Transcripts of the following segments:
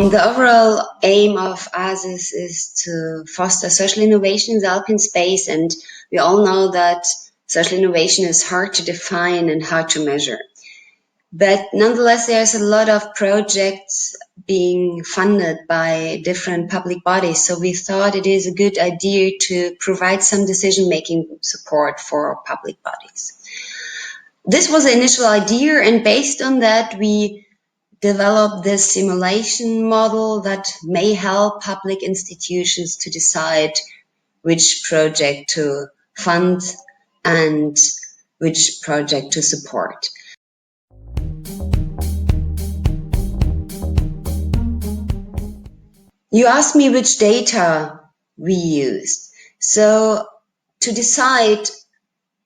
The overall aim of ASIS is to foster social innovation in the Alpine space, and we all know that social innovation is hard to define and hard to measure. But nonetheless, there's a lot of projects being funded by different public bodies, so we thought it is a good idea to provide some decision-making support for public bodies. This was the initial idea, and based on that, we develop this simulation model that may help public institutions to decide which project to fund and which project to support. You asked me which data we used. So to decide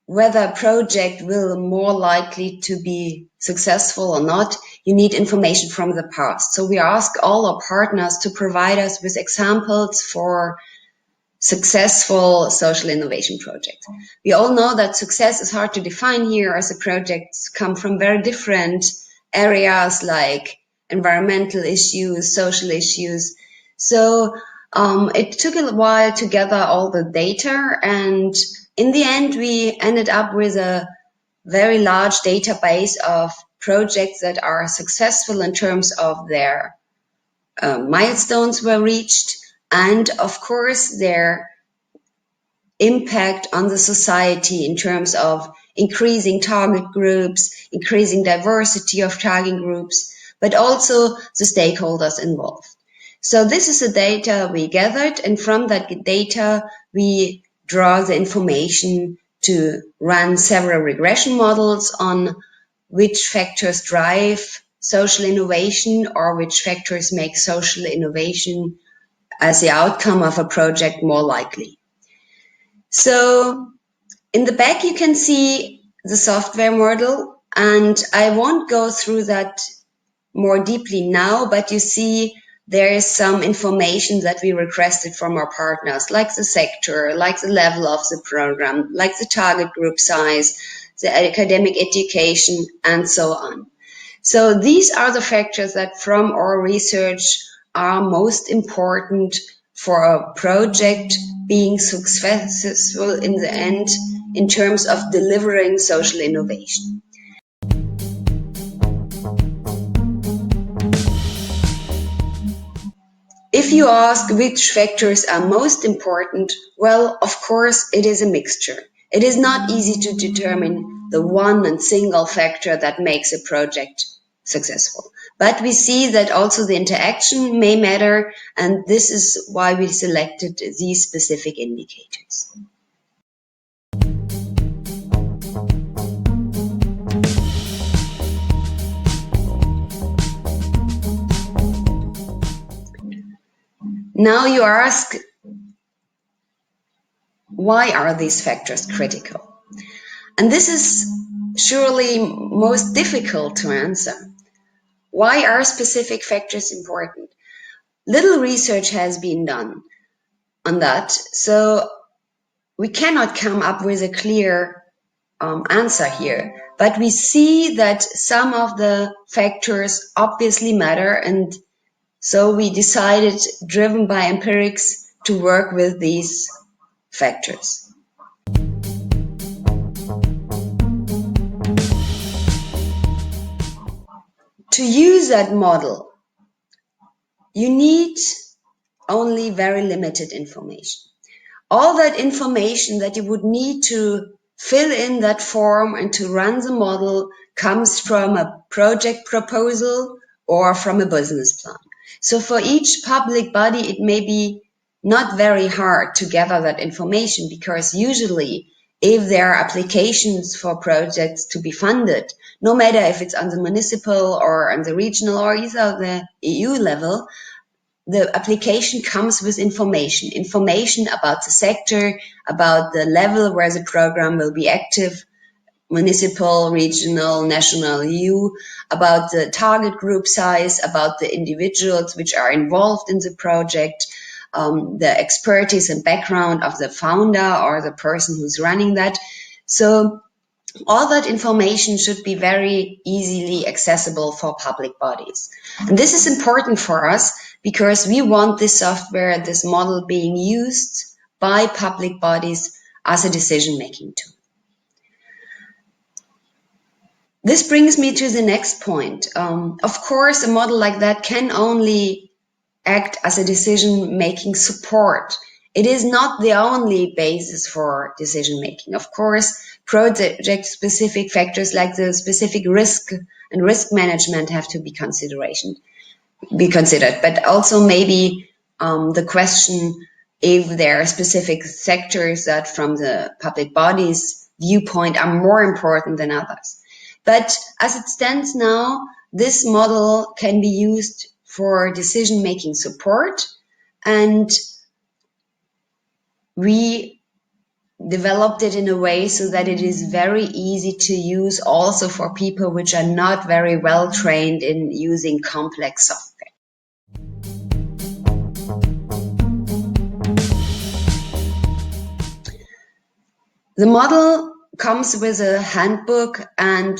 whether a project will more likely to be successful or not, you need information from the past. So we ask all our partners to provide us with examples for successful social innovation projects. We all know that success is hard to define here, as the projects come from very different areas like environmental issues, social issues. So it took a while to gather all the data, and in the end, we ended up with a very large database of projects that are successful in terms of their milestones were reached, and of course their impact on the society in terms of increasing target groups, increasing diversity of target groups, but also the stakeholders involved. So this is the data we gathered, and from that data we draw the information to run several regression models on which factors drive social innovation or which factors make social innovation as the outcome of a project more likely. So in the back you can see the software model, and I won't go through that more deeply now, but you see there is some information that we requested from our partners, like the sector, like the level of the program, like the target group size, the academic education, and so on. So these are the factors that from our research are most important for a project being successful in the end in terms of delivering social innovation. If you ask which factors are most important, well, of course, it is a mixture. It is not easy to determine the one and single factor that makes a project successful. But we see that also the interaction may matter, and this is why we selected these specific indicators. Now you ask, why are these factors critical? And this is surely most difficult to answer. Why are specific factors important? Little research has been done on that, so we cannot come up with a clear answer here. But we see that some of the factors obviously matter, and so we decided, driven by empirics, to work with these factors. To use that model, you need only very limited information. All that information that you would need to fill in that form and to run the model comes from a project proposal or from a business plan. So for each public body, it may be not very hard to gather that information, because usually if there are applications for projects to be funded, no matter if it's on the municipal or on the regional or either the EU level, the application comes with information about the sector, about the level where the program will be active, municipal, regional, national, EU, about the target group size, about the individuals which are involved in the project, the expertise and background of the founder or the person who's running that. So all that information should be very easily accessible for public bodies. And this is important for us because we want this software, this model being used by public bodies as a decision-making tool. This brings me to the next point. Of course, a model like that can only act as a decision-making support. It is not the only basis for decision-making. Of course, project-specific factors like the specific risk and risk management have to be considered, but also maybe the question if there are specific sectors that from the public body's viewpoint are more important than others. But as it stands now, this model can be used for decision-making support, and we developed it in a way so that it is very easy to use also for people which are not very well trained in using complex software. The model comes with a handbook and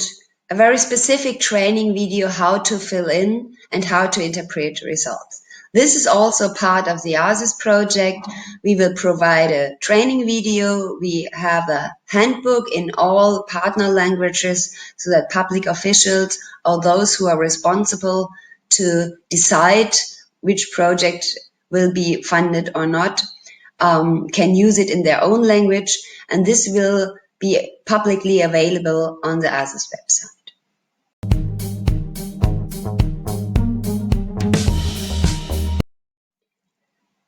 a very specific training video how to fill in and how to interpret results. This is also part of the ASIS project. We will provide a training video. We have a handbook in all partner languages so that public officials or those who are responsible to decide which project will be funded or not can use it in their own language, and this will be publicly available on the ASIS website.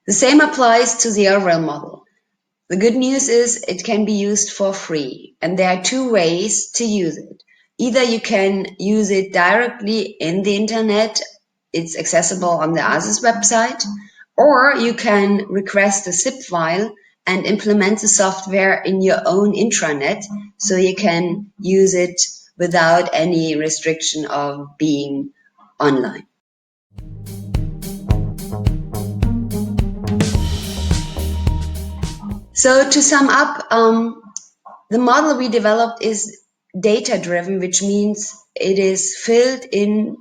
The same applies to the overall model. The good news is it can be used for free, and there are two ways to use it. Either you can use it directly in the internet, it's accessible on the ASIS website, or you can request a zip file and implement the software in your own intranet, so you can use it without any restriction of being online. So to sum up, the model we developed is data-driven, which means it is filled in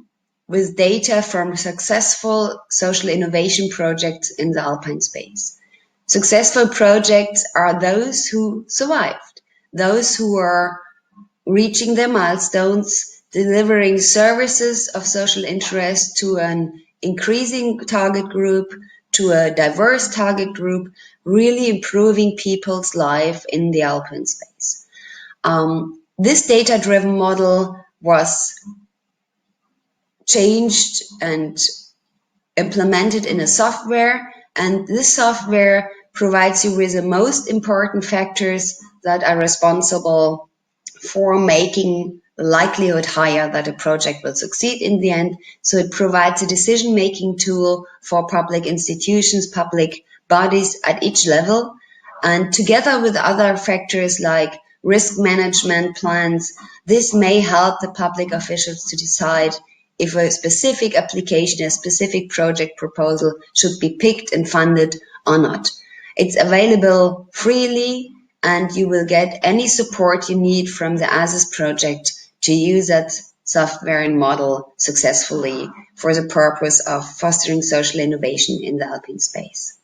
with data from successful social innovation projects in the Alpine space. Successful projects are those who survived, those who are reaching their milestones, delivering services of social interest to an increasing target group, to a diverse target group, really improving people's life in the Alpine space. This data-driven model was changed and implemented in a software, and this software provides you with the most important factors that are responsible for making the likelihood higher that a project will succeed in the end. So it provides a decision-making tool for public institutions, public bodies at each level, and together with other factors like risk management plans, this may help the public officials to decide if a specific application, a specific project proposal should be picked and funded or not. It's available freely, and you will get any support you need from the ASIS project to use that software and model successfully for the purpose of fostering social innovation in the Alpine space.